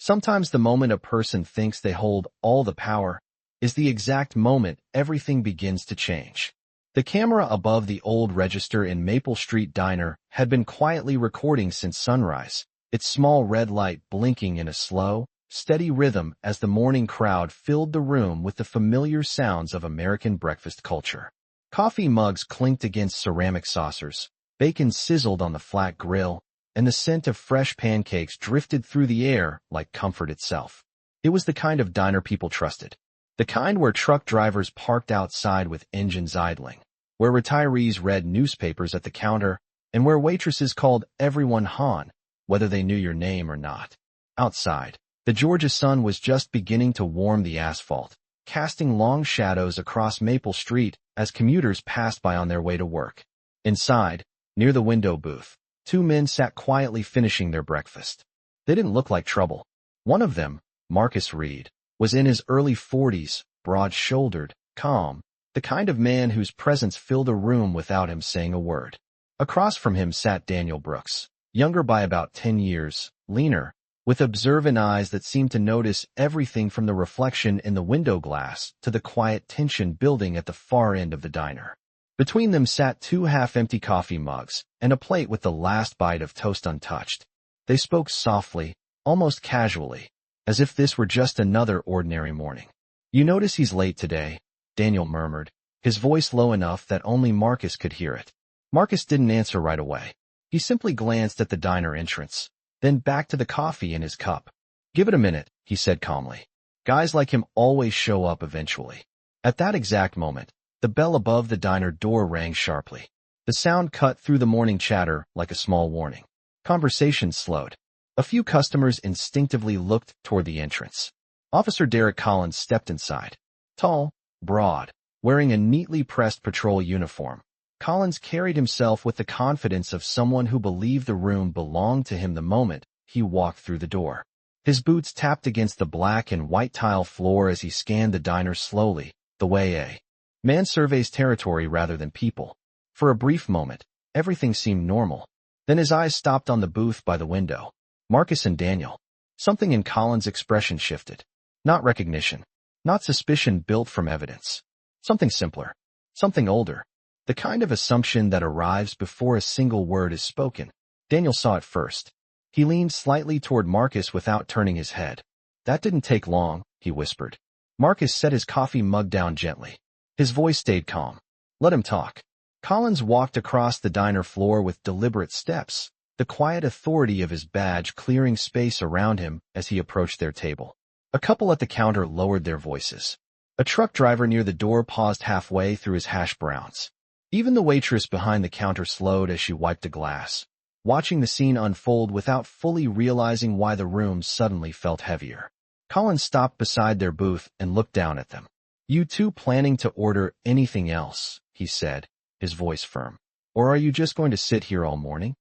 Sometimes the moment a person thinks they hold all the power is the exact moment everything begins to change. The camera above the old register in Maple Street Diner had been quietly recording since sunrise, its small red light blinking in a slow, steady rhythm as the morning crowd filled the room with the familiar sounds of American breakfast culture. Coffee mugs clinked against ceramic saucers, bacon sizzled on the flat grill, and the scent of fresh pancakes drifted through the air like comfort itself. It was the kind of diner people trusted. The kind where truck drivers parked outside with engines idling, where retirees read newspapers at the counter, and where waitresses called everyone Han, whether they knew your name or not. Outside, the Georgia sun was just beginning to warm the asphalt, casting long shadows across Maple Street as commuters passed by on their way to work. Inside, near the window booth, two men sat quietly finishing their breakfast. They didn't look like trouble. One of them, Marcus Reed, was in his early 40s, broad-shouldered, calm, the kind of man whose presence filled a room without him saying a word. Across from him sat Daniel Brooks, younger by about 10 years, leaner, with observant eyes that seemed to notice everything from the reflection in the window glass to the quiet tension building at the far end of the diner. Between them sat two half-empty coffee mugs and a plate with the last bite of toast untouched. They spoke softly, almost casually, as if this were just another ordinary morning. "You notice he's late today," Daniel murmured, his voice low enough that only Marcus could hear it. Marcus didn't answer right away. He simply glanced at the diner entrance, then back to the coffee in his cup. "Give it a minute," he said calmly. "Guys like him always show up eventually." At that exact moment, the bell above the diner door rang sharply. The sound cut through the morning chatter like a small warning. Conversation slowed. A few customers instinctively looked toward the entrance. Officer Derek Collins stepped inside. Tall, broad, wearing a neatly pressed patrol uniform, Collins carried himself with the confidence of someone who believed the room belonged to him the moment he walked through the door. His boots tapped against the black and white tile floor as he scanned the diner slowly, the way a man surveys territory rather than people. For a brief moment, everything seemed normal. Then his eyes stopped on the booth by the window. Marcus and Daniel. Something in Collins' expression shifted. Not recognition. Not suspicion built from evidence. Something simpler. Something older. The kind of assumption that arrives before a single word is spoken. Daniel saw it first. He leaned slightly toward Marcus without turning his head. "That didn't take long," he whispered. Marcus set his coffee mug down gently. His voice stayed calm. "Let him talk." Collins walked across the diner floor with deliberate steps, the quiet authority of his badge clearing space around him as he approached their table. A couple at the counter lowered their voices. A truck driver near the door paused halfway through his hash browns. Even the waitress behind the counter slowed as she wiped a glass, watching the scene unfold without fully realizing why the room suddenly felt heavier. Collins stopped beside their booth and looked down at them. "You two planning to order anything else?" he said, his voice firm. "Or are you just going to sit here all morning?"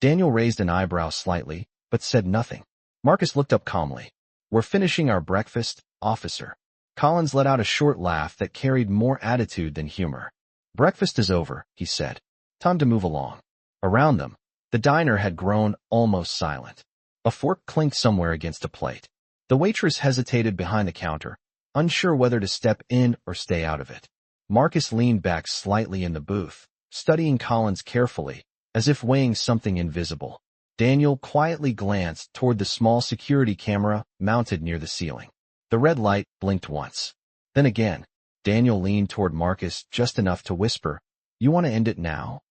Daniel raised an eyebrow slightly, but said nothing. Marcus looked up calmly. "We're finishing our breakfast, officer." Collins let out a short laugh that carried more attitude than humor. "Breakfast is over," he said. "Time to move along." Around them, the diner had grown almost silent. A fork clinked somewhere against a plate. The waitress hesitated behind the counter, unsure whether to step in or stay out of it. Marcus leaned back slightly in the booth, studying Collins carefully, as if weighing something invisible. Daniel quietly glanced toward the small security camera mounted near the ceiling. The red light blinked once. Then again, Daniel leaned toward Marcus just enough to whisper, "You want to end it now?"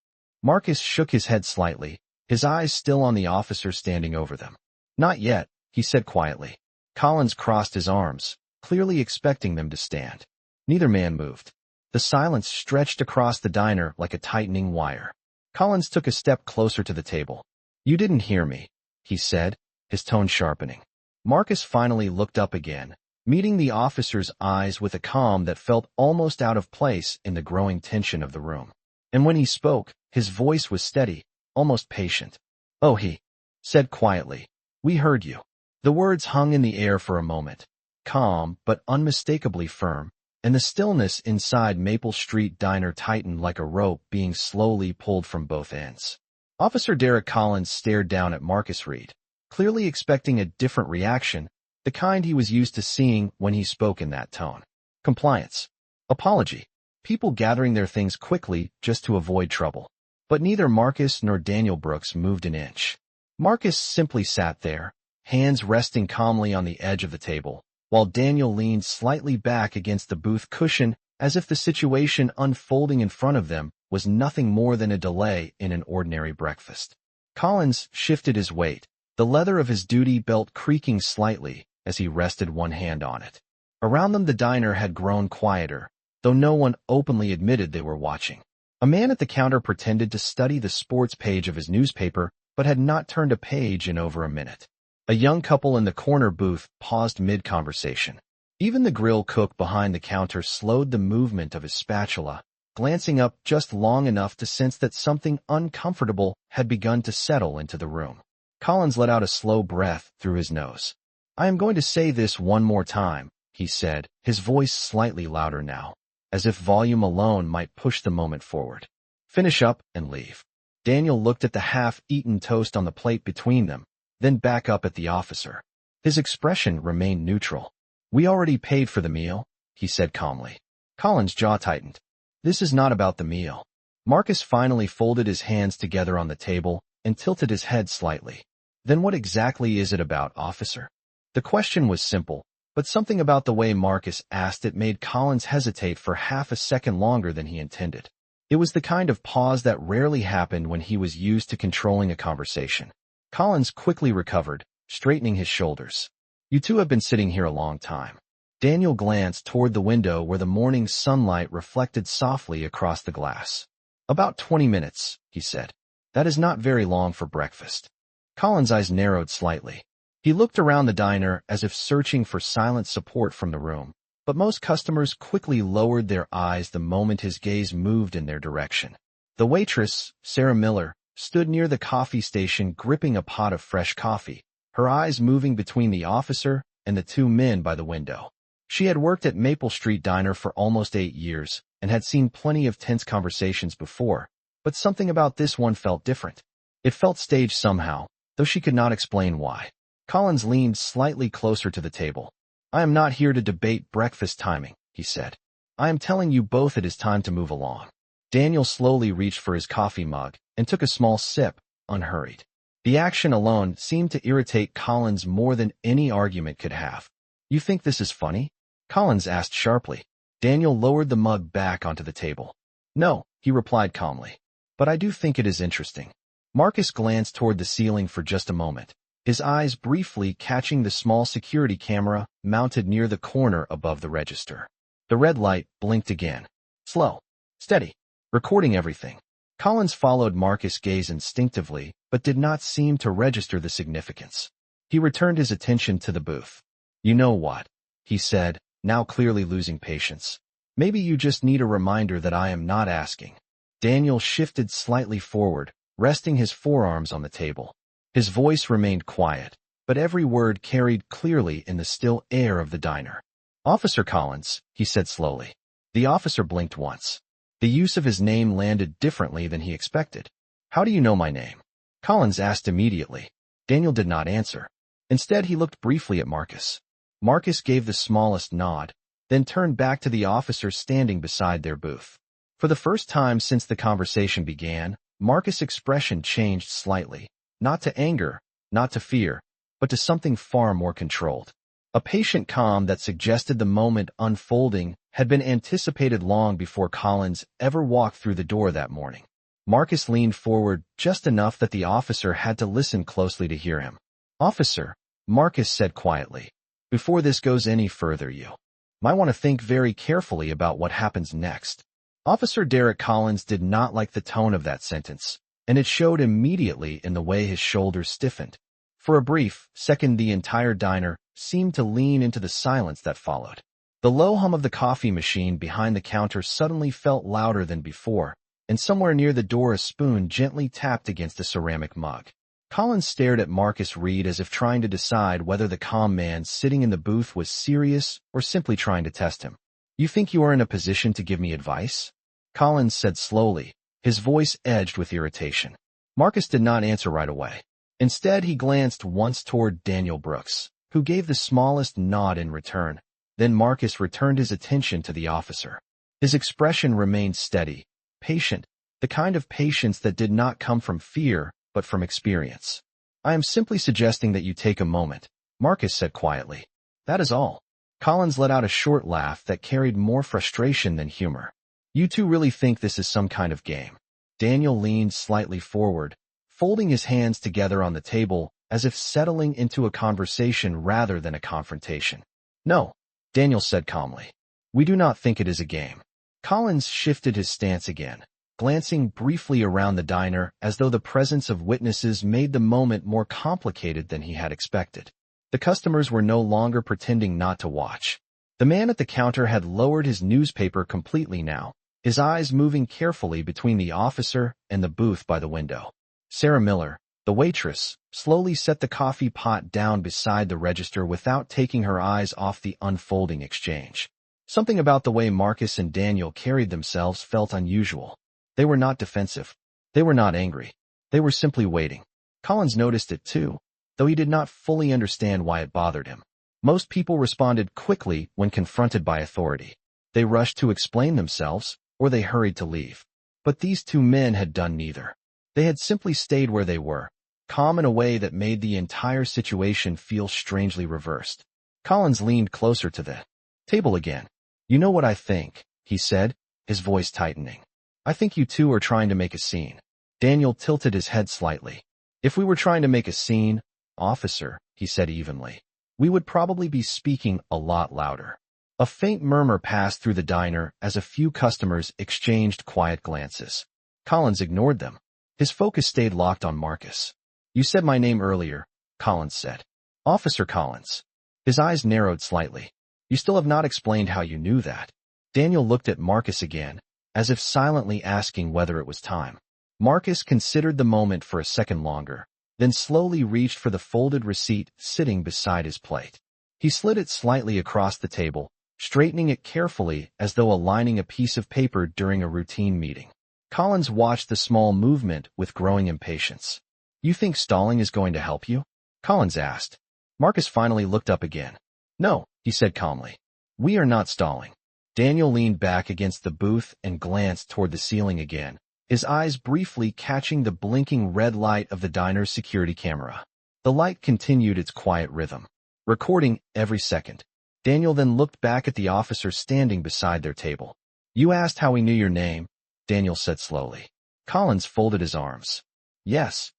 Marcus shook his head slightly, his eyes still on the officer standing over them. "Not yet," he said quietly. Collins crossed his arms, clearly expecting them to stand. Neither man moved. The silence stretched across the diner like a tightening wire. Collins took a step closer to the table. "You didn't hear me," he said, his tone sharpening. Marcus finally looked up again, meeting the officer's eyes with a calm that felt almost out of place in the growing tension of the room. And when he spoke, his voice was steady, almost patient. "Oh, he said quietly, we heard you." The words hung in the air for a moment, calm but unmistakably firm, and the stillness inside Maple Street Diner tightened like a rope being slowly pulled from both ends. Officer Derek Collins stared down at Marcus Reed, clearly expecting a different reaction, the kind he was used to seeing when he spoke in that tone. Compliance. Apology. People gathering their things quickly just to avoid trouble. But neither Marcus nor Daniel Brooks moved an inch. Marcus simply sat there, hands resting calmly on the edge of the table, while Daniel leaned slightly back against the booth cushion as if the situation unfolding in front of them was nothing more than a delay in an ordinary breakfast. Collins shifted his weight, the leather of his duty belt creaking slightly as he rested one hand on it. Around them the diner had grown quieter, though no one openly admitted they were watching. A man at the counter pretended to study the sports page of his newspaper, but had not turned a page in over a minute. A young couple in the corner booth paused mid-conversation. Even the grill cook behind the counter slowed the movement of his spatula, glancing up just long enough to sense that something uncomfortable had begun to settle into the room. Collins let out a slow breath through his nose. "I am going to say this one more time," he said, his voice slightly louder now, as if volume alone might push the moment forward. "Finish up and leave." Daniel looked at the half-eaten toast on the plate between them, then back up at the officer. His expression remained neutral. "We already paid for the meal," he said calmly. Collins' jaw tightened. "This is not about the meal." Marcus finally folded his hands together on the table and tilted his head slightly. "Then what exactly is it about, officer?" The question was simple, but something about the way Marcus asked it made Collins hesitate for half a second longer than he intended. It was the kind of pause that rarely happened when he was used to controlling a conversation. Collins quickly recovered, straightening his shoulders. "You two have been sitting here a long time." Daniel glanced toward the window where the morning sunlight reflected softly across the glass. "About 20 minutes," he said. "That is not very long for breakfast." Collins' eyes narrowed slightly. He looked around the diner as if searching for silent support from the room, but most customers quickly lowered their eyes the moment his gaze moved in their direction. The waitress, Sarah Miller, stood near the coffee station gripping a pot of fresh coffee, her eyes moving between the officer and the two men by the window. She had worked at Maple Street Diner for almost 8 years and had seen plenty of tense conversations before, but something about this one felt different. It felt staged somehow, though she could not explain why. Collins leaned slightly closer to the table. "I am not here to debate breakfast timing," he said. "I am telling you both it is time to move along." Daniel slowly reached for his coffee mug and took a small sip, unhurried. The action alone seemed to irritate Collins more than any argument could have. "You think this is funny?" Collins asked sharply. Daniel lowered the mug back onto the table. "No," he replied calmly. "But I do think it is interesting." Marcus glanced toward the ceiling for just a moment, his eyes briefly catching the small security camera mounted near the corner above the register. The red light blinked again. Slow. Steady. Recording everything. Collins followed Marcus' gaze instinctively, but did not seem to register the significance. He returned his attention to the booth. "You know what?" he said, now clearly losing patience. "Maybe you just need a reminder that I am not asking." Daniel shifted slightly forward, resting his forearms on the table. His voice remained quiet, but every word carried clearly in the still air of the diner. "Officer Collins," he said slowly. The officer blinked once. The use of his name landed differently than he expected. "How do you know my name?" Collins asked immediately. Daniel did not answer. Instead, he looked briefly at Marcus. Marcus gave the smallest nod, then turned back to the officer standing beside their booth. For the first time since the conversation began, Marcus' expression changed slightly, not to anger, not to fear, but to something far more controlled. A patient calm that suggested the moment unfolding had been anticipated long before Collins ever walked through the door that morning. Marcus leaned forward just enough that the officer had to listen closely to hear him. "Officer," Marcus said quietly, "before this goes any further, you might want to think very carefully about what happens next." Officer Derek Collins did not like the tone of that sentence, and it showed immediately in the way his shoulders stiffened. For a brief second, the entire diner seemed to lean into the silence that followed. The low hum of the coffee machine behind the counter suddenly felt louder than before, and somewhere near the door a spoon gently tapped against a ceramic mug. Collins stared at Marcus Reed as if trying to decide whether the calm man sitting in the booth was serious or simply trying to test him. "You think you are in a position to give me advice?" Collins said slowly, his voice edged with irritation. Marcus did not answer right away. Instead, he glanced once toward Daniel Brooks, who gave the smallest nod in return. Then Marcus returned his attention to the officer. His expression remained steady, patient, the kind of patience that did not come from fear, but from experience. "I am simply suggesting that you take a moment," Marcus said quietly. "That is all." Collins let out a short laugh that carried more frustration than humor. "You two really think this is some kind of game?" Daniel leaned slightly forward, folding his hands together on the table as if settling into a conversation rather than a confrontation. "No," Daniel said calmly. "We do not think it is a game." Collins shifted his stance again, glancing briefly around the diner as though the presence of witnesses made the moment more complicated than he had expected. The customers were no longer pretending not to watch. The man at the counter had lowered his newspaper completely now, his eyes moving carefully between the officer and the booth by the window. Sarah Miller, the waitress, slowly set the coffee pot down beside the register without taking her eyes off the unfolding exchange. Something about the way Marcus and Daniel carried themselves felt unusual. They were not defensive. They were not angry. They were simply waiting. Collins noticed it too, though he did not fully understand why it bothered him. Most people responded quickly when confronted by authority. They rushed to explain themselves, or they hurried to leave. But these two men had done neither. They had simply stayed where they were, calm in a way that made the entire situation feel strangely reversed. Collins leaned closer to the table again. "You know what I think," he said, his voice tightening. "I think you two are trying to make a scene." Daniel tilted his head slightly. "If we were trying to make a scene, officer," he said evenly, "we would probably be speaking a lot louder." A faint murmur passed through the diner as a few customers exchanged quiet glances. Collins ignored them. His focus stayed locked on Marcus. "You said my name earlier," Collins said. "Officer Collins." His eyes narrowed slightly. "You still have not explained how you knew that." Daniel looked at Marcus again, as if silently asking whether it was time. Marcus considered the moment for a second longer, then slowly reached for the folded receipt sitting beside his plate. He slid it slightly across the table, straightening it carefully as though aligning a piece of paper during a routine meeting. Collins watched the small movement with growing impatience. "You think stalling is going to help you?" Collins asked. Marcus finally looked up again. "No," he said calmly. "We are not stalling." Daniel leaned back against the booth and glanced toward the ceiling again, his eyes briefly catching the blinking red light of the diner's security camera. The light continued its quiet rhythm, recording every second. Daniel then looked back at the officer standing beside their table. "You asked how we knew your name," Daniel said slowly. Collins folded his arms. "Yes."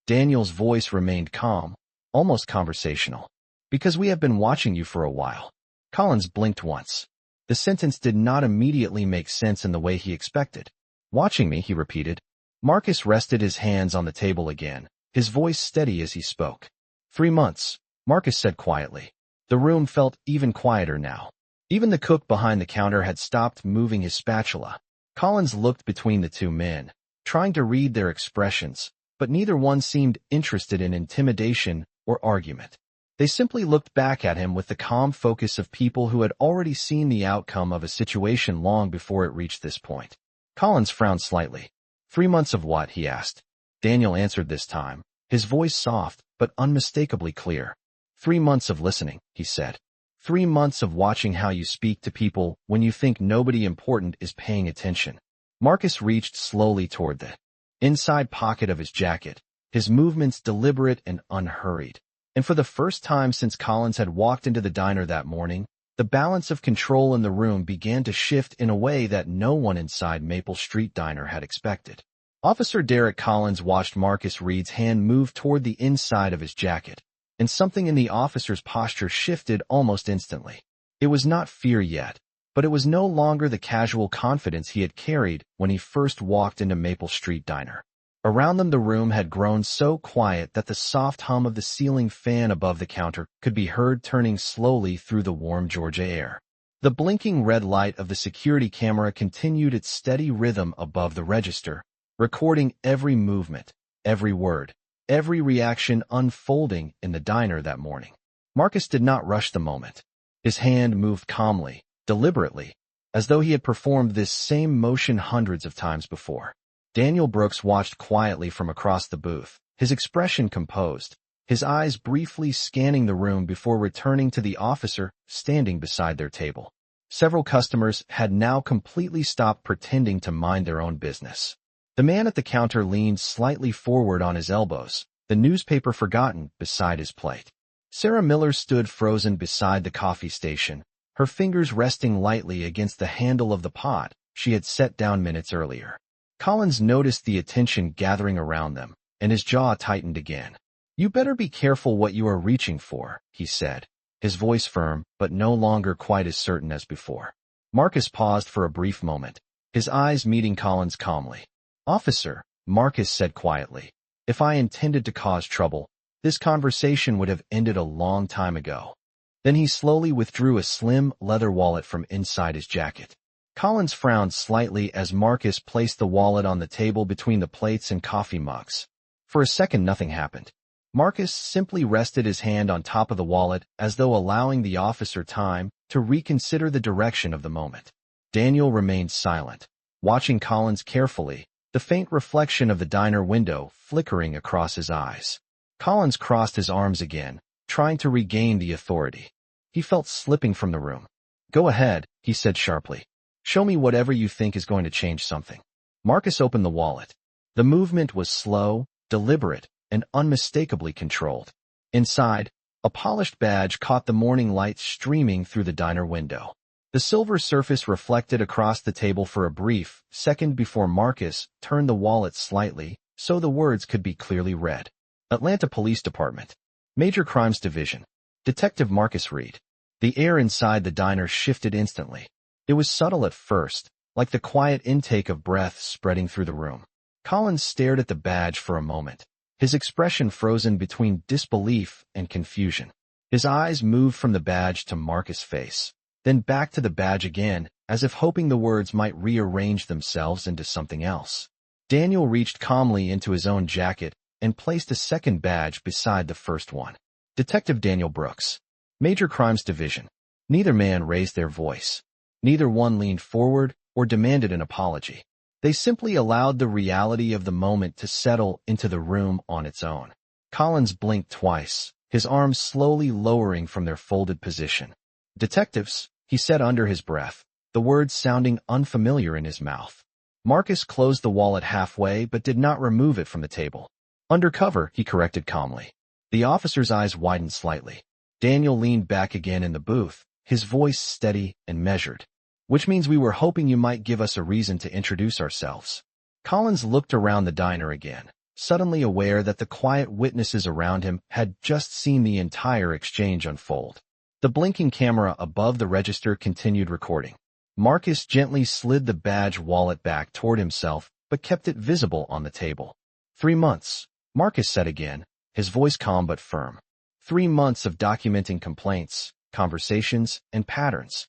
Daniel's voice remained calm, almost conversational. "Because we have been watching you for a while." Collins blinked once. The sentence did not immediately make sense in the way he expected. "Watching me," he repeated. Marcus rested his hands on the table again, his voice steady as he spoke. 3 months, Marcus said quietly. The room felt even quieter now. Even the cook behind the counter had stopped moving his spatula. Collins looked between the two men, trying to read their expressions, but neither one seemed interested in intimidation or argument. They simply looked back at him with the calm focus of people who had already seen the outcome of a situation long before it reached this point. Collins frowned slightly. 3 months of what? He asked. Daniel answered this time, his voice soft but unmistakably clear. 3 months of listening, he said. 3 months of watching how you speak to people when you think nobody important is paying attention. Marcus reached slowly toward the inside pocket of his jacket, his movements deliberate and unhurried. And for the first time since Collins had walked into the diner that morning, the balance of control in the room began to shift in a way that no one inside Maple Street Diner had expected. Officer Derek Collins watched Marcus Reed's hand move toward the inside of his jacket, and something in the officer's posture shifted almost instantly. It was not fear yet, but it was no longer the casual confidence he had carried when he first walked into Maple Street Diner. Around them the room had grown so quiet that the soft hum of the ceiling fan above the counter could be heard turning slowly through the warm Georgia air. The blinking red light of the security camera continued its steady rhythm above the register, recording every movement, every word, every reaction unfolding in the diner that morning. Marcus did not rush the moment. His hand moved calmly, deliberately, as though he had performed this same motion hundreds of times before. Daniel Brooks watched quietly from across the booth, his expression composed, his eyes briefly scanning the room before returning to the officer standing beside their table. Several customers had now completely stopped pretending to mind their own business. The man at the counter leaned slightly forward on his elbows, the newspaper forgotten beside his plate. Sarah Miller stood frozen beside the coffee station, her fingers resting lightly against the handle of the pot she had set down minutes earlier. Collins noticed the attention gathering around them, and his jaw tightened again. "You better be careful what you are reaching for," he said, his voice firm but no longer quite as certain as before. Marcus paused for a brief moment, his eyes meeting Collins calmly. "Officer," Marcus said quietly, "if I intended to cause trouble, this conversation would have ended a long time ago." Then he slowly withdrew a slim leather wallet from inside his jacket. Collins frowned slightly as Marcus placed the wallet on the table between the plates and coffee mugs. For a second nothing happened. Marcus simply rested his hand on top of the wallet as though allowing the officer time to reconsider the direction of the moment. Daniel remained silent, watching Collins carefully, the faint reflection of the diner window flickering across his eyes. Collins crossed his arms again, trying to regain the authority. He felt slipping from the room. "Go ahead," he said sharply. "Show me whatever you think is going to change something." Marcus opened the wallet. The movement was slow, deliberate, and unmistakably controlled. Inside, a polished badge caught the morning light streaming through the diner window. The silver surface reflected across the table for a brief second before Marcus turned the wallet slightly so the words could be clearly read. Atlanta Police Department. Major Crimes Division. Detective Marcus Reed. The air inside the diner shifted instantly. It was subtle at first, like the quiet intake of breath spreading through the room. Collins stared at the badge for a moment, his expression frozen between disbelief and confusion. His eyes moved from the badge to Marcus' face, then back to the badge again, as if hoping the words might rearrange themselves into something else. Daniel reached calmly into his own jacket and placed a second badge beside the first one. Detective Daniel Brooks. Major Crimes Division. Neither man raised their voice. Neither one leaned forward or demanded an apology. They simply allowed the reality of the moment to settle into the room on its own. Collins blinked twice, his arms slowly lowering from their folded position. "Detectives," he said under his breath, the words sounding unfamiliar in his mouth. Marcus closed the wallet halfway but did not remove it from the table. "Undercover," he corrected calmly. The officer's eyes widened slightly. Daniel leaned back again in the booth, his voice steady and measured. "Which means we were hoping you might give us a reason to introduce ourselves." Collins looked around the diner again, suddenly aware that the quiet witnesses around him had just seen the entire exchange unfold. The blinking camera above the register continued recording. Marcus gently slid the badge wallet back toward himself, but kept it visible on the table. 3 months, Marcus said again, his voice calm but firm. 3 months of documenting complaints, conversations, and patterns.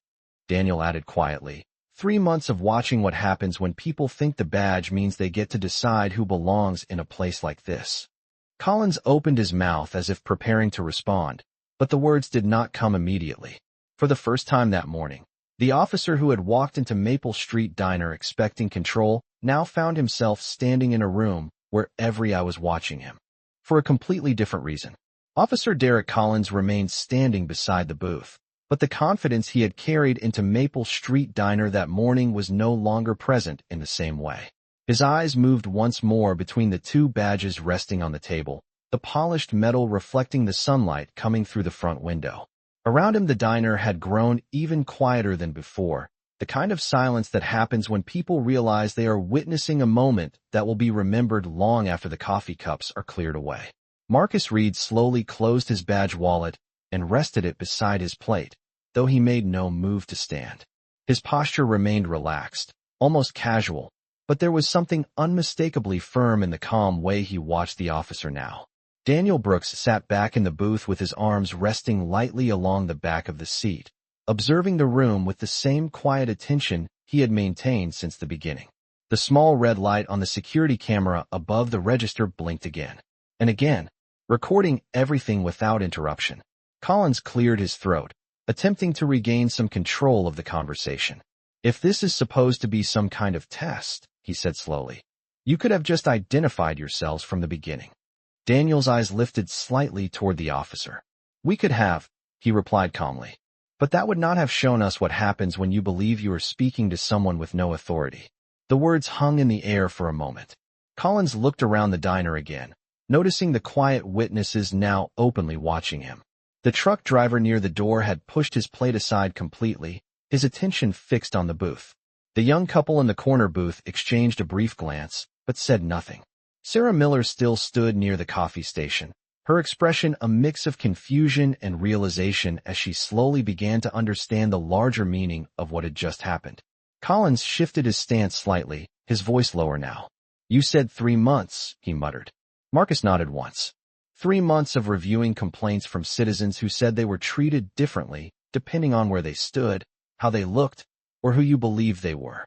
Daniel added quietly, 3 months of watching what happens when people think the badge means they get to decide who belongs in a place like this. Collins opened his mouth as if preparing to respond, but the words did not come immediately. For the first time that morning, the officer who had walked into Maple Street Diner expecting control now found himself standing in a room where every eye was watching him. For a completely different reason. Officer Derek Collins remained standing beside the booth, but the confidence he had carried into Maple Street Diner that morning was no longer present in the same way. His eyes moved once more between the 2 badges resting on the table, the polished metal reflecting the sunlight coming through the front window. Around him the diner had grown even quieter than before, the kind of silence that happens when people realize they are witnessing a moment that will be remembered long after the coffee cups are cleared away. Marcus Reed slowly closed his badge wallet and rested it beside his plate, though he made no move to stand. His posture remained relaxed, almost casual, but there was something unmistakably firm in the calm way he watched the officer now. Daniel Brooks sat back in the booth with his arms resting lightly along the back of the seat, observing the room with the same quiet attention he had maintained since the beginning. The small red light on the security camera above the register blinked again and again, recording everything without interruption. Collins cleared his throat, attempting to regain some control of the conversation. "If this is supposed to be some kind of test," he said slowly, "you could have just identified yourselves from the beginning." Daniel's eyes lifted slightly toward the officer. We could have, he replied calmly. But that would not have shown us what happens when you believe you are speaking to someone with no authority. The words hung in the air for a moment. Collins looked around the diner again, noticing the quiet witnesses now openly watching him. The truck driver near the door had pushed his plate aside completely, his attention fixed on the booth. The young couple in the corner booth exchanged a brief glance, but said nothing. Sarah Miller still stood near the coffee station, her expression a mix of confusion and realization as she slowly began to understand the larger meaning of what had just happened. Collins shifted his stance slightly, his voice lower now. You said 3 months, he muttered. Marcus nodded once. 3 months of reviewing complaints from citizens who said they were treated differently, depending on where they stood, how they looked, or who you believed they were.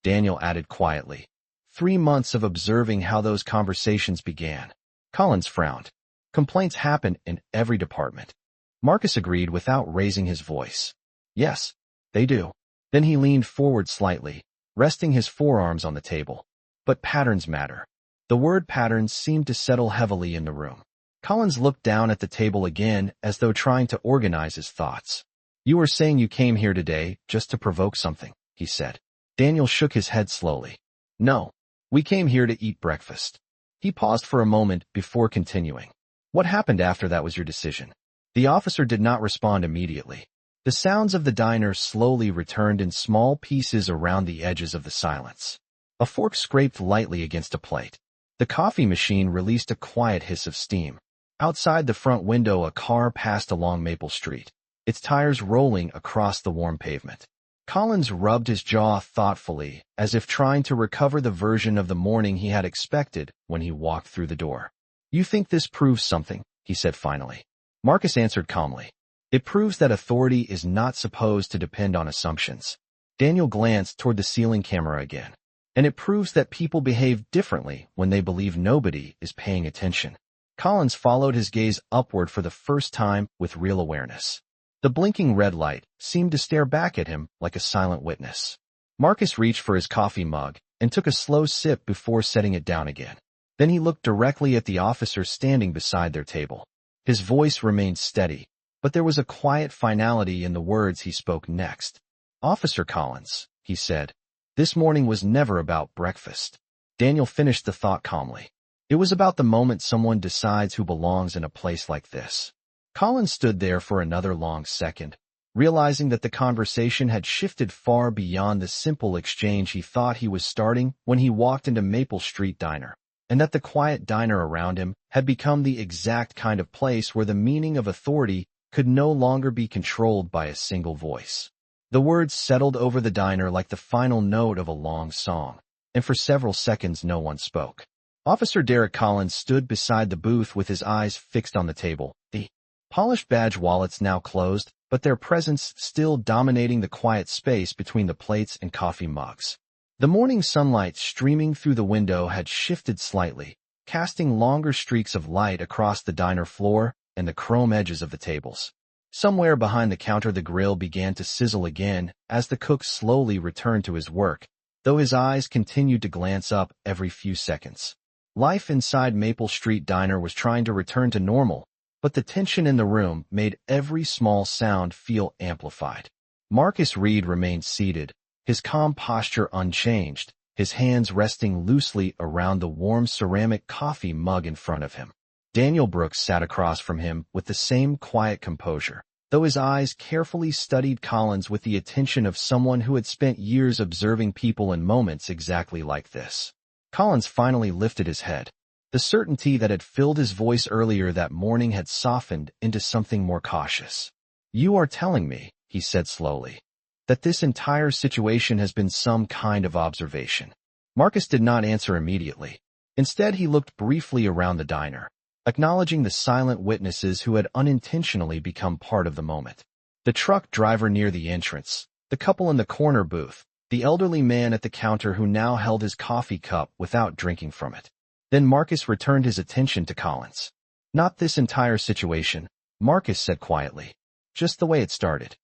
Daniel added quietly. 3 months of observing how those conversations began. Collins frowned. Complaints happen in every department. Marcus agreed without raising his voice. Yes, they do. Then he leaned forward slightly, resting his forearms on the table. But patterns matter. The word patterns seemed to settle heavily in the room. Collins looked down at the table again as though trying to organize his thoughts. You were saying you came here today just to provoke something, he said. Daniel shook his head slowly. No, we came here to eat breakfast. He paused for a moment before continuing. What happened after that was your decision. The officer did not respond immediately. The sounds of the diner slowly returned in small pieces around the edges of the silence. A fork scraped lightly against a plate. The coffee machine released a quiet hiss of steam. Outside the front window, a car passed along Maple Street, its tires rolling across the warm pavement. Collins rubbed his jaw thoughtfully, as if trying to recover the version of the morning he had expected when he walked through the door. You think this proves something, he said finally. Marcus answered calmly. It proves that authority is not supposed to depend on assumptions. Daniel glanced toward the ceiling camera again. And it proves that people behave differently when they believe nobody is paying attention. Collins followed his gaze upward for the first time with real awareness. The blinking red light seemed to stare back at him like a silent witness. Marcus reached for his coffee mug and took a slow sip before setting it down again. Then he looked directly at the officer standing beside their table. His voice remained steady, but there was a quiet finality in the words he spoke next. Officer Collins, he said, this morning was never about breakfast. Daniel finished the thought calmly. It was about the moment someone decides who belongs in a place like this. Collins stood there for another long second, realizing that the conversation had shifted far beyond the simple exchange he thought he was starting when he walked into Maple Street Diner, and that the quiet diner around him had become the exact kind of place where the meaning of authority could no longer be controlled by a single voice. The words settled over the diner like the final note of a long song, and for several seconds no one spoke. Officer Derek Collins stood beside the booth with his eyes fixed on the table, the polished badge wallets now closed, but their presence still dominating the quiet space between the plates and coffee mugs. The morning sunlight streaming through the window had shifted slightly, casting longer streaks of light across the diner floor and the chrome edges of the tables. Somewhere behind the counter the grill began to sizzle again as the cook slowly returned to his work, though his eyes continued to glance up every few seconds. Life inside Maple Street Diner was trying to return to normal, but the tension in the room made every small sound feel amplified. Marcus Reed remained seated, his calm posture unchanged, his hands resting loosely around the warm ceramic coffee mug in front of him. Daniel Brooks sat across from him with the same quiet composure, though his eyes carefully studied Collins with the attention of someone who had spent years observing people in moments exactly like this. Collins finally lifted his head. The certainty that had filled his voice earlier that morning had softened into something more cautious. You are telling me, he said slowly, that this entire situation has been some kind of observation. Marcus did not answer immediately. Instead, he looked briefly around the diner, acknowledging the silent witnesses who had unintentionally become part of the moment. The truck driver near the entrance, the couple in the corner booth, the elderly man at the counter who now held his coffee cup without drinking from it. Then Marcus returned his attention to Collins. Not this entire situation, Marcus said quietly. Just the way it started.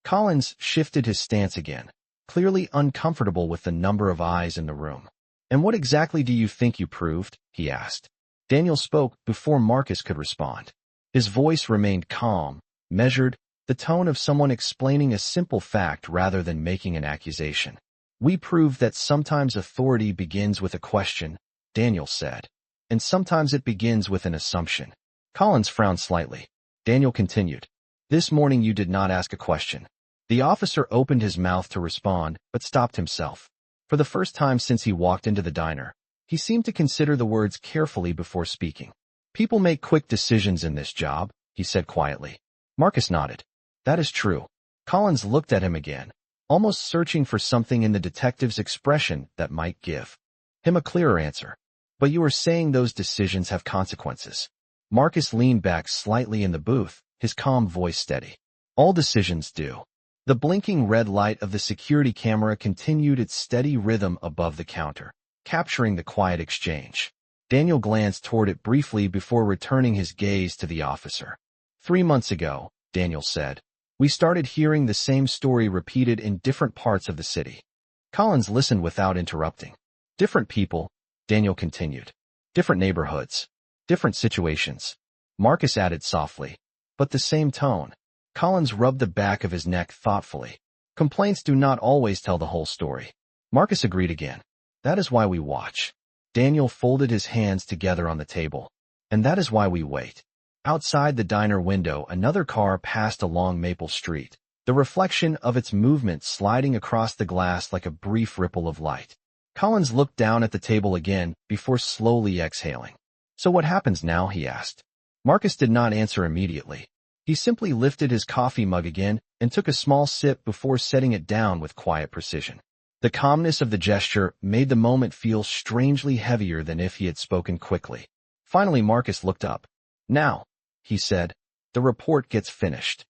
Collins shifted his stance again, clearly uncomfortable with the number of eyes in the room. And what exactly do you think you proved? He asked. Daniel spoke before Marcus could respond. His voice remained calm, measured, the tone of someone explaining a simple fact rather than making an accusation. "We proved that sometimes authority begins with a question," Daniel said. "And sometimes it begins with an assumption." Collins frowned slightly. Daniel continued. "This morning you did not ask a question." The officer opened his mouth to respond, but stopped himself. For the first time since he walked into the diner, he seemed to consider the words carefully before speaking. "People make quick decisions in this job," he said quietly. Marcus nodded. "That is true." Collins looked at him again, almost searching for something in the detective's expression that might give him a clearer answer. "But you are saying those decisions have consequences." Marcus leaned back slightly in the booth, his calm voice steady. "All decisions do." The blinking red light of the security camera continued its steady rhythm above the counter, capturing the quiet exchange. Daniel glanced toward it briefly before returning his gaze to the officer. 3 months ago, Daniel said, "we started hearing the same story repeated in different parts of the city." Collins listened without interrupting. "Different people," Daniel continued. "Different neighborhoods. Different situations." Marcus added softly. "But the same tone." Collins rubbed the back of his neck thoughtfully. "Complaints do not always tell the whole story." Marcus agreed again. "That is why we watch." Daniel folded his hands together on the table. "And that is why we wait." Outside the diner window, another car passed along Maple Street, the reflection of its movement sliding across the glass like a brief ripple of light. Collins looked down at the table again before slowly exhaling. "So what happens now?" he asked. Marcus did not answer immediately. He simply lifted his coffee mug again and took a small sip before setting it down with quiet precision. The calmness of the gesture made the moment feel strangely heavier than if he had spoken quickly. Finally, Marcus looked up. "Now," he said, "the report gets finished."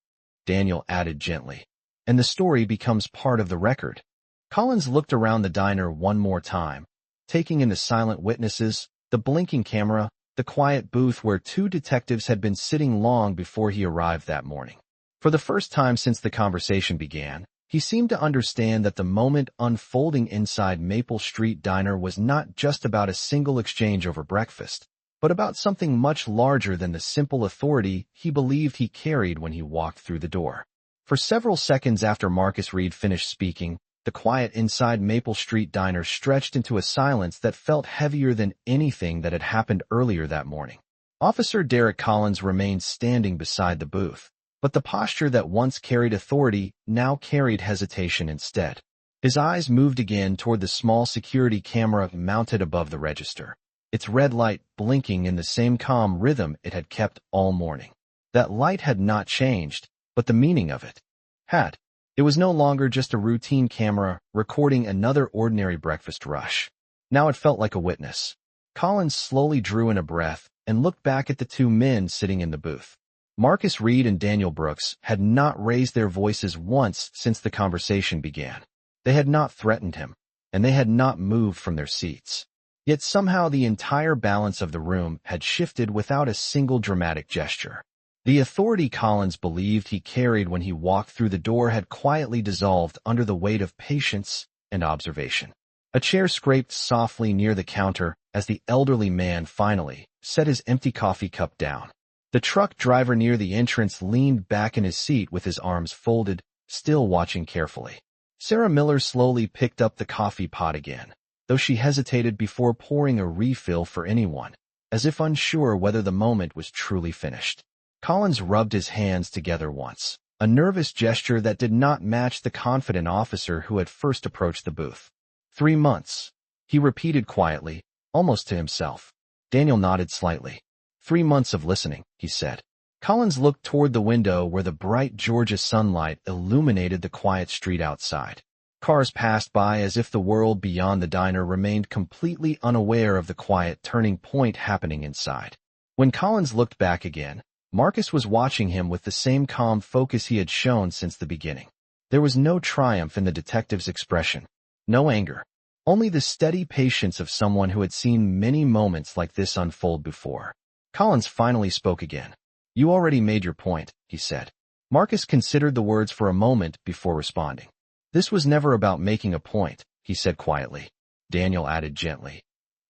Daniel added gently. "And the story becomes part of the record." Collins looked around the diner one more time, taking in the silent witnesses, the blinking camera, the quiet booth where 2 detectives had been sitting long before he arrived that morning. For the first time since the conversation began, he seemed to understand that the moment unfolding inside Maple Street Diner was not just about a single exchange over breakfast, but about something much larger than the simple authority he believed he carried when he walked through the door. For several seconds after Marcus Reed finished speaking, the quiet inside Maple Street Diner stretched into a silence that felt heavier than anything that had happened earlier that morning. Officer Derek Collins remained standing beside the booth, but the posture that once carried authority now carried hesitation instead. His eyes moved again toward the small security camera mounted above the register, its red light blinking in the same calm rhythm it had kept all morning. That light had not changed, but the meaning of it had. It was no longer just a routine camera recording another ordinary breakfast rush. Now it felt like a witness. Collins slowly drew in a breath and looked back at the 2 men sitting in the booth. Marcus Reed and Daniel Brooks had not raised their voices once since the conversation began. They had not threatened him, and they had not moved from their seats. Yet somehow the entire balance of the room had shifted without a single dramatic gesture. The authority Collins believed he carried when he walked through the door had quietly dissolved under the weight of patience and observation. A chair scraped softly near the counter as the elderly man finally set his empty coffee cup down. The truck driver near the entrance leaned back in his seat with his arms folded, still watching carefully. Sarah Miller slowly picked up the coffee pot again, though she hesitated before pouring a refill for anyone, as if unsure whether the moment was truly finished. Collins rubbed his hands together once, a nervous gesture that did not match the confident officer who had first approached the booth. 3 months, he repeated quietly, almost to himself. Daniel nodded slightly. 3 months of listening, he said. Collins looked toward the window where the bright Georgia sunlight illuminated the quiet street outside. Cars passed by as if the world beyond the diner remained completely unaware of the quiet turning point happening inside. When Collins looked back again, Marcus was watching him with the same calm focus he had shown since the beginning. There was no triumph in the detective's expression, no anger, only the steady patience of someone who had seen many moments like this unfold before. Collins finally spoke again. "You already made your point," he said. Marcus considered the words for a moment before responding. "This was never about making a point," he said quietly. Daniel added gently.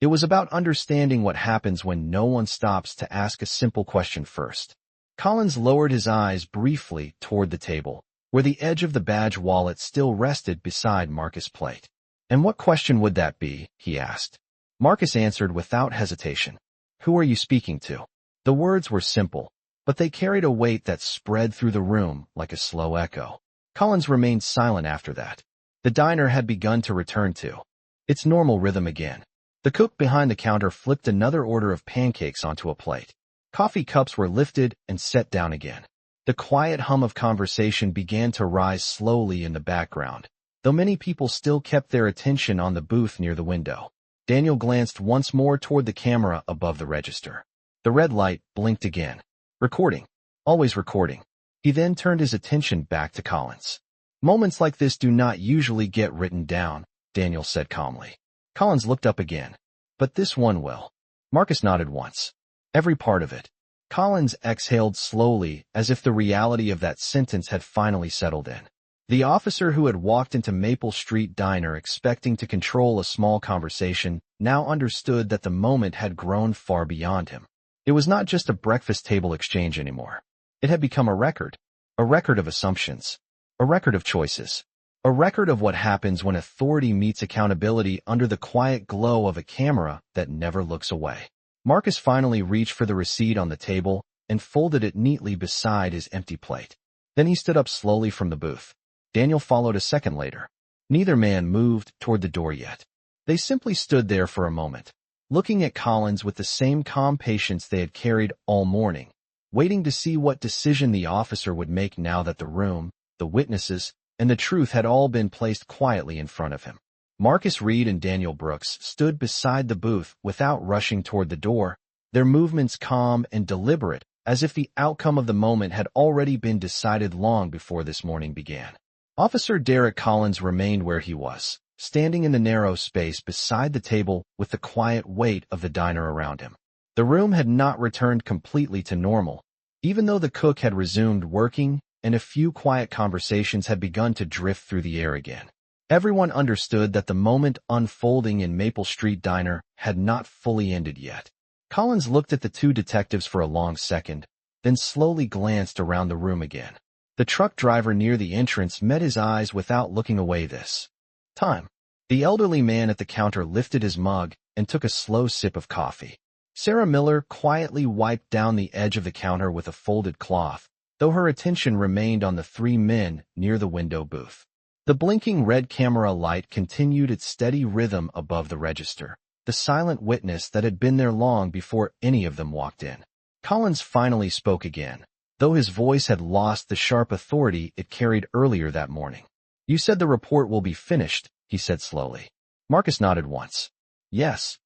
It was about understanding what happens when no one stops to ask a simple question first. Collins lowered his eyes briefly toward the table, where the edge of the badge wallet still rested beside Marcus' plate. "And what question would that be?" he asked. Marcus answered without hesitation. "Who are you speaking to?" The words were simple, but they carried a weight that spread through the room like a slow echo. Collins remained silent after that. The diner had begun to return to its normal rhythm again. The cook behind the counter flipped another order of pancakes onto a plate. Coffee cups were lifted and set down again. The quiet hum of conversation began to rise slowly in the background, though many people still kept their attention on the booth near the window. Daniel glanced once more toward the camera above the register. The red light blinked again. Recording. Always recording. He then turned his attention back to Collins. "Moments like this do not usually get written down," Daniel said calmly. Collins looked up again. "But this one will." Marcus nodded once. "Every part of it." Collins exhaled slowly, as if the reality of that sentence had finally settled in. The officer who had walked into Maple Street Diner expecting to control a small conversation now understood that the moment had grown far beyond him. It was not just a breakfast table exchange anymore. It had become a record of assumptions, a record of choices, a record of what happens when authority meets accountability under the quiet glow of a camera that never looks away. Marcus finally reached for the receipt on the table and folded it neatly beside his empty plate. Then he stood up slowly from the booth. Daniel followed a second later. Neither man moved toward the door yet. They simply stood there for a moment, looking at Collins with the same calm patience they had carried all morning, waiting to see what decision the officer would make now that the room, the witnesses, and the truth had all been placed quietly in front of him. Marcus Reed and Daniel Brooks stood beside the booth without rushing toward the door, their movements calm and deliberate, as if the outcome of the moment had already been decided long before this morning began. Officer Derek Collins remained where he was, standing in the narrow space beside the table with the quiet weight of the diner around him. The room had not returned completely to normal, even though the cook had resumed working and a few quiet conversations had begun to drift through the air again. Everyone understood that the moment unfolding in Maple Street Diner had not fully ended yet. Collins looked at the two detectives for a long second, then slowly glanced around the room again. The truck driver near the entrance met his eyes without looking away this time. The elderly man at the counter lifted his mug and took a slow sip of coffee. Sarah Miller quietly wiped down the edge of the counter with a folded cloth, though her attention remained on the three men near the window booth. The blinking red camera light continued its steady rhythm above the register, the silent witness that had been there long before any of them walked in. Collins finally spoke again, though his voice had lost the sharp authority it carried earlier that morning. "You said the report will be finished," he said slowly. Marcus nodded once. "Yes."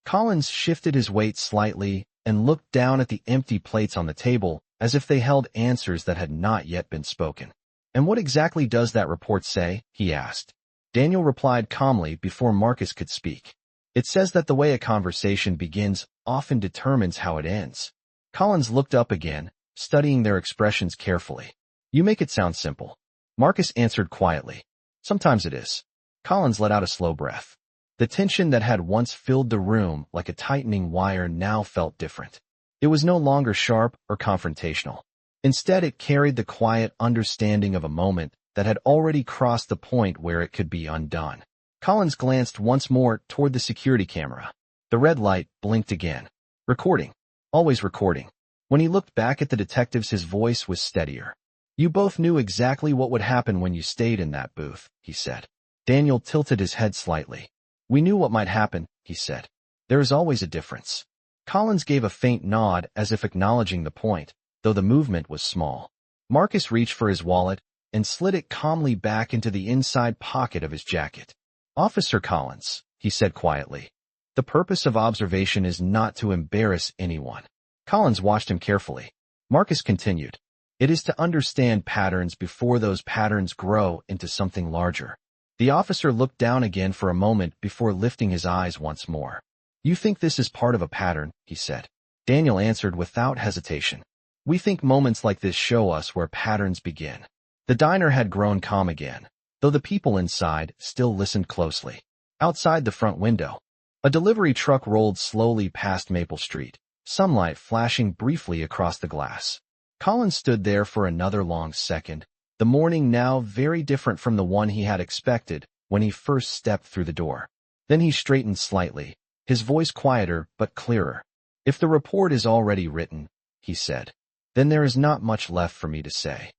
Collins shifted his weight slightly and looked down at the empty plates on the table as if they held answers that had not yet been spoken. "And what exactly does that report say?" he asked. Daniel replied calmly before Marcus could speak. "It says that the way a conversation begins often determines how it ends." Collins looked up again, studying their expressions carefully. "You make it sound simple." Marcus answered quietly. "Sometimes it is." Collins let out a slow breath. The tension that had once filled the room like a tightening wire now felt different. It was no longer sharp or confrontational. Instead, it carried the quiet understanding of a moment that had already crossed the point where it could be undone. Collins glanced once more toward the security camera. The red light blinked again. Recording. Always recording. When he looked back at the detectives, his voice was steadier. "You both knew exactly what would happen when you stayed in that booth," he said. Daniel tilted his head slightly. "We knew what might happen," he said. "There is always a difference." Collins gave a faint nod as if acknowledging the point, though the movement was small. Marcus reached for his wallet and slid it calmly back into the inside pocket of his jacket. "Officer Collins," he said quietly, "the purpose of observation is not to embarrass anyone." Collins watched him carefully. Marcus continued, "It is to understand patterns before those patterns grow into something larger." The officer looked down again for a moment before lifting his eyes once more. "You think this is part of a pattern," he said. Daniel answered without hesitation. "We think moments like this show us where patterns begin." The diner had grown calm again, though the people inside still listened closely. Outside the front window, A delivery truck rolled slowly past Maple Street, sunlight flashing briefly across the glass. Collins stood there for another long second, the morning now very different from the one he had expected when he first stepped through the door. Then he straightened slightly, his voice quieter but clearer. "If the report is already written," he said, "then there is not much left for me to say."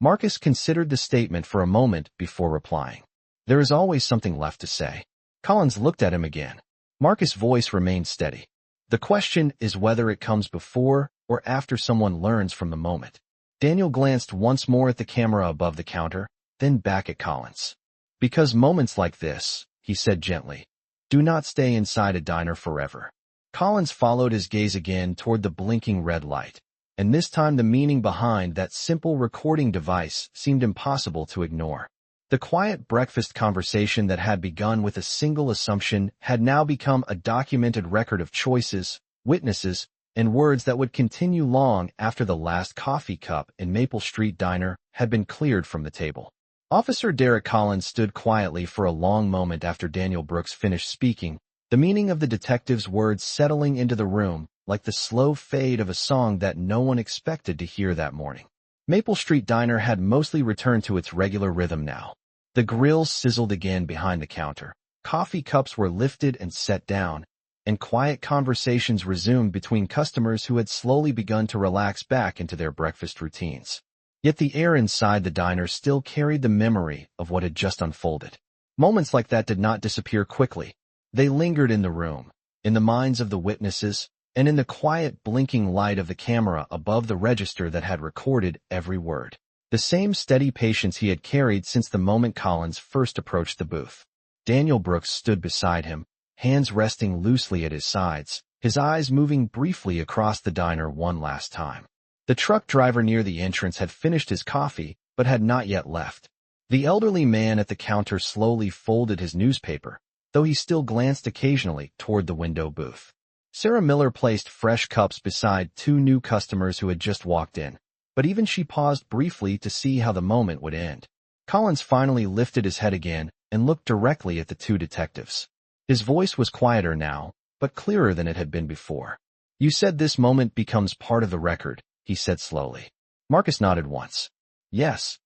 Marcus considered the statement for a moment before replying. "There is always something left to say." Collins looked at him again. Marcus' voice remained steady. "The question is whether it comes before or after someone learns from the moment." Daniel glanced once more at the camera above the counter, then back at Collins. "Because moments like this," he said gently, "do not stay inside a diner forever." Collins followed his gaze again toward the blinking red light, and this time the meaning behind that simple recording device seemed impossible to ignore. The quiet breakfast conversation that had begun with a single assumption had now become a documented record of choices, witnesses, and words that would continue long after the last coffee cup in Maple Street Diner had been cleared from the table. Officer Derek Collins stood quietly for a long moment after Daniel Brooks finished speaking, the meaning of the detective's words settling into the room like the slow fade of a song that no one expected to hear that morning. Maple Street Diner had mostly returned to its regular rhythm now. The grill sizzled again behind the counter, coffee cups were lifted and set down, and quiet conversations resumed between customers who had slowly begun to relax back into their breakfast routines. Yet the air inside the diner still carried the memory of what had just unfolded. Moments like that did not disappear quickly. They lingered in the room, in the minds of the witnesses, and in the quiet blinking light of the camera above the register that had recorded every word. The same steady patience he had carried since the moment Collins first approached the booth. Daniel Brooks stood beside him, hands resting loosely at his sides, his eyes moving briefly across the diner one last time. The truck driver near the entrance had finished his coffee, but had not yet left. The elderly man at the counter slowly folded his newspaper, though he still glanced occasionally toward the window booth. Sarah Miller placed fresh cups beside two new customers who had just walked in, but even she paused briefly to see how the moment would end. Collins finally lifted his head again and looked directly at the two detectives. His voice was quieter now, but clearer than it had been before. "You said this moment becomes part of the record," he said slowly. Marcus nodded once. "Yes."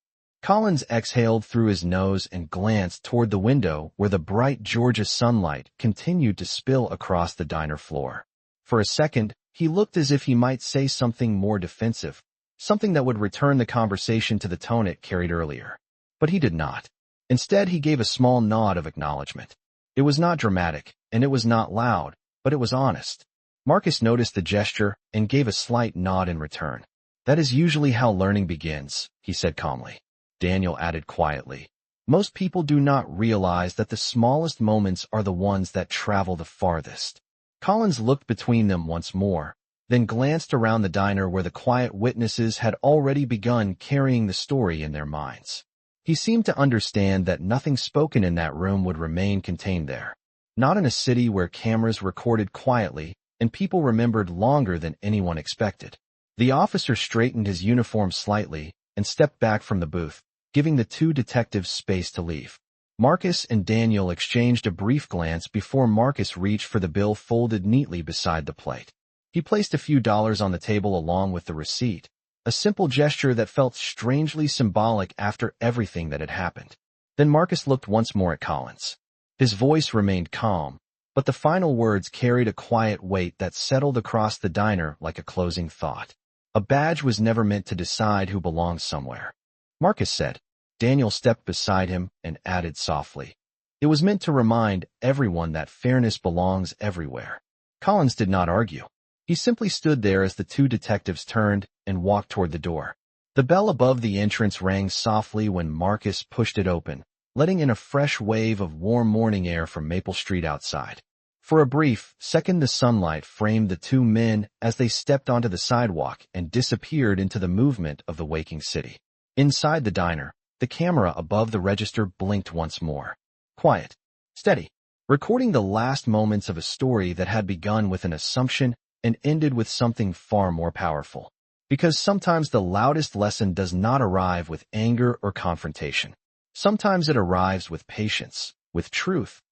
Collins exhaled through his nose and glanced toward the window where the bright Georgia sunlight continued to spill across the diner floor. For a second, he looked as if he might say something more defensive, something that would return the conversation to the tone it carried earlier. But he did not. Instead, he gave a small nod of acknowledgement. It was not dramatic, and it was not loud, but it was honest. Marcus noticed the gesture and gave a slight nod in return. "That is usually how learning begins," he said calmly. Daniel added quietly, "Most people do not realize that the smallest moments are the ones that travel the farthest." Collins looked between them once more, then glanced around the diner where the quiet witnesses had already begun carrying the story in their minds. He seemed to understand that nothing spoken in that room would remain contained there. Not in a city where cameras recorded quietly and people remembered longer than anyone expected. The officer straightened his uniform slightly and stepped back from the booth, giving the two detectives space to leave. Marcus and Daniel exchanged a brief glance before Marcus reached for the bill folded neatly beside the plate. He placed a few dollars on the table along with the receipt, a simple gesture that felt strangely symbolic after everything that had happened. Then Marcus looked once more at Collins. His voice remained calm, but the final words carried a quiet weight that settled across the diner like a closing thought. A badge was never meant to decide who belongs somewhere. Marcus said. Daniel stepped beside him and added softly, "It was meant to remind everyone that fairness belongs everywhere." Collins did not argue. He simply stood there as the two detectives turned and walked toward the door. The bell above the entrance rang softly when Marcus pushed it open, letting in a fresh wave of warm morning air from Maple Street outside. For a brief second, the sunlight framed the two men as they stepped onto the sidewalk and disappeared into the movement of the waking city. Inside the diner, the camera above the register blinked once more. Quiet, steady, recording the last moments of a story that had begun with an assumption and ended with something far more powerful. Because sometimes the loudest lesson does not arrive with anger or confrontation. Sometimes it arrives with patience, with truth,